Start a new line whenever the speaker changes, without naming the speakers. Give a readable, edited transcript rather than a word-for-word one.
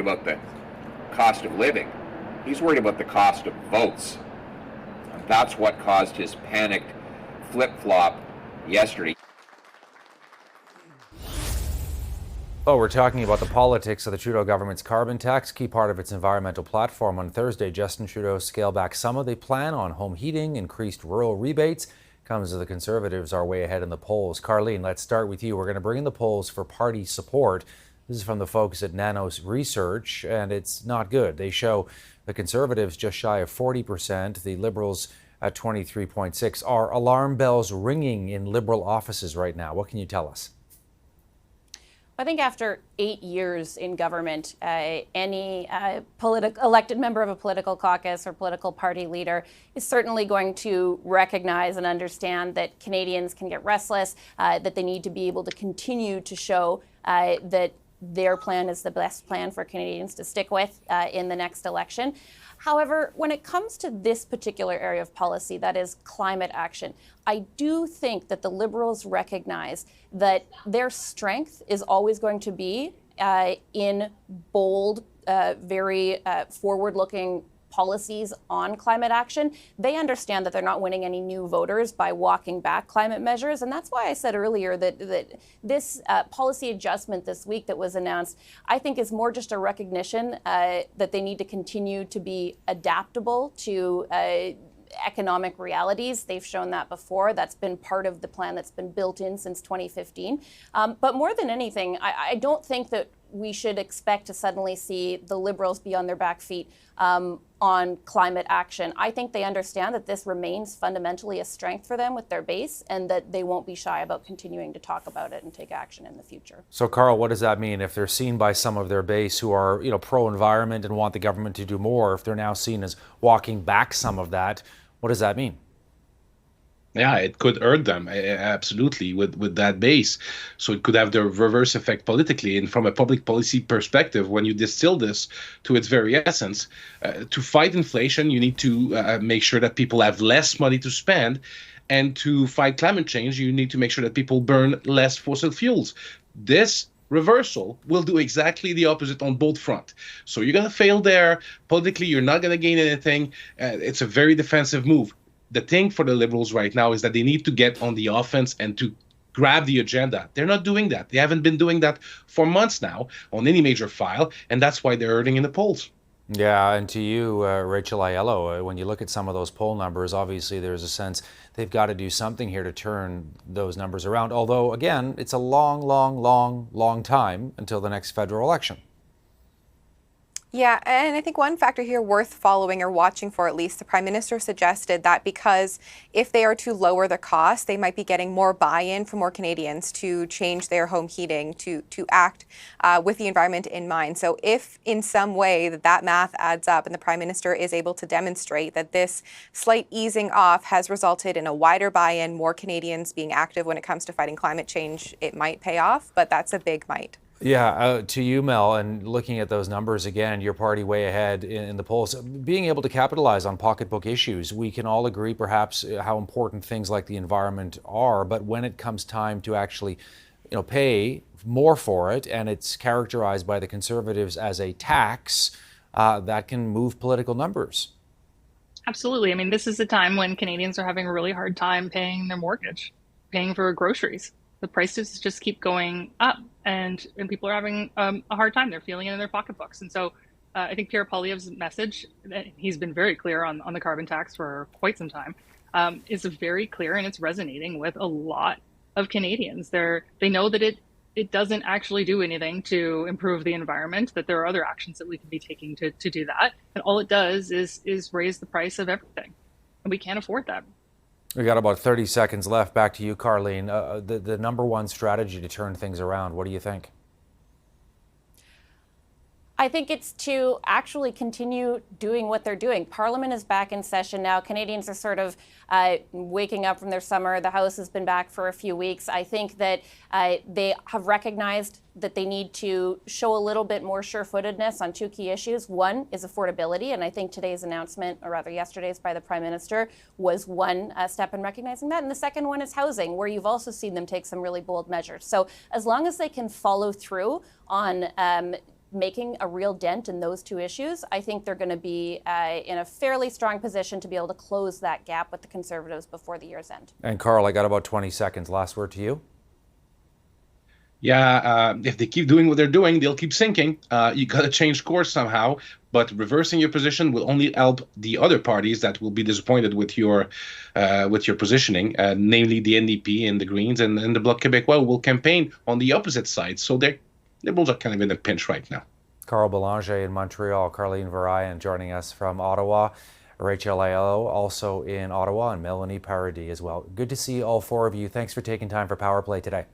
about the cost of living. He's worried about the cost of votes. And that's what caused his panicked flip-flop yesterday.
Oh, we're talking about the politics of the Trudeau government's carbon tax, key part of its environmental platform. On Thursday, Justin Trudeau scaled back some of the plan on home heating, increased rural rebates. Comes as the Conservatives are way ahead in the polls. Carleen, let's start with you. We're going to bring in the polls for party support. This is from the folks at Nanos Research, and it's not good. They show the Conservatives just shy of 40%, the Liberals at 23.6%. Are alarm bells ringing in Liberal offices right now? What can you tell us?
I think after 8 years in government, any elected member of a political caucus or political party leader is certainly going to recognize and understand that Canadians can get restless, that they need to be able to continue to show that their plan is the best plan for Canadians to stick with in the next election. However, when it comes to this particular area of policy, that is climate action, I do think that the Liberals recognize that their strength is always going to be in bold, very forward-looking policies on climate action. They understand that they're not winning any new voters by walking back climate measures. And that's why I said earlier that this policy adjustment this week that was announced, I think is more just a recognition that they need to continue to be adaptable to economic realities. They've shown that before. That's been part of the plan that's been built in since 2015. But more than anything, I don't think that we should expect to suddenly see the Liberals be on their back feet on climate action. I think they understand that this remains fundamentally a strength for them with their base, and that they won't be shy about continuing to talk about it and take action in the future.
So, Carl, what does that mean if they're seen by some of their base who are, pro-environment and want the government to do more? If they're now seen as walking back some of that, what does that mean?
Yeah, it could hurt them, absolutely, with that base. So it could have the reverse effect politically. And from a public policy perspective, when you distill this to its very essence, to fight inflation, you need to make sure that people have less money to spend. And to fight climate change, you need to make sure that people burn less fossil fuels. This reversal will do exactly the opposite on both fronts. So you're going to fail there. Politically, you're not going to gain anything. It's a very defensive move. The thing for the Liberals right now is that they need to get on the offense and to grab the agenda. They're not doing that. They haven't been doing that for months now on any major file, and that's why they're hurting in the polls.
Yeah, and to you, Rachel Aiello, when you look at some of those poll numbers, obviously there's a sense they've got to do something here to turn those numbers around. Although, again, it's a long time until the next federal election.
Yeah, and I think one factor here worth following or watching for, at least, the Prime Minister suggested that because if they are to lower the cost, they might be getting more buy-in from more Canadians to change their home heating, to act with the environment in mind. So if in some way that math adds up and the Prime Minister is able to demonstrate that this slight easing off has resulted in a wider buy-in, more Canadians being active when it comes to fighting climate change, it might pay off, but that's a big might.
Yeah, to you, Mel, and looking at those numbers again, your party way ahead in the polls, being able to capitalize on pocketbook issues. We can all agree perhaps how important things like the environment are, but when it comes time to actually, pay more for it, and it's characterized by the Conservatives as a tax, that can move political numbers.
Absolutely. I mean, this is a time when Canadians are having a really hard time paying their mortgage, paying for groceries. The prices just keep going up, and people are having a hard time. They're feeling it in their pocketbooks. And so I think Pierre Poilievre's message, he's been very clear on the carbon tax for quite some time, is very clear, and it's resonating with a lot of Canadians. They know that it doesn't actually do anything to improve the environment, that there are other actions that we can be taking to do that. And all it does is raise the price of everything. And we can't afford that.
We got about 30 seconds left. Back to you, Carleen. The number one strategy to turn things around, what do you think?
I think it's to actually continue doing what they're doing. Parliament is back in session now. Canadians are sort of waking up from their summer. The House has been back for a few weeks. I think that they have recognized that they need to show a little bit more sure-footedness on two key issues. One is affordability, and I think today's announcement, or rather yesterday's by the Prime Minister, was one step in recognizing that. And the second one is housing, where you've also seen them take some really bold measures. So as long as they can follow through on making a real dent in those two issues, I think they're going to be in a fairly strong position to be able to close that gap with the Conservatives before the year's end.
And Carl, I got about 20 seconds. Last word to you.
Yeah, if they keep doing what they're doing, they'll keep sinking. You got to change course somehow, but reversing your position will only help the other parties that will be disappointed with your positioning, namely the NDP and the Greens and the Bloc Québécois will campaign on the opposite side. So they're both are kind of in a pinch right now.
Carl Belanger in Montreal, Carleen Varayan joining us from Ottawa, Rachel Aiello also in Ottawa, and Melanie Paradis as well. Good to see all four of you. Thanks for taking time for Power Play today.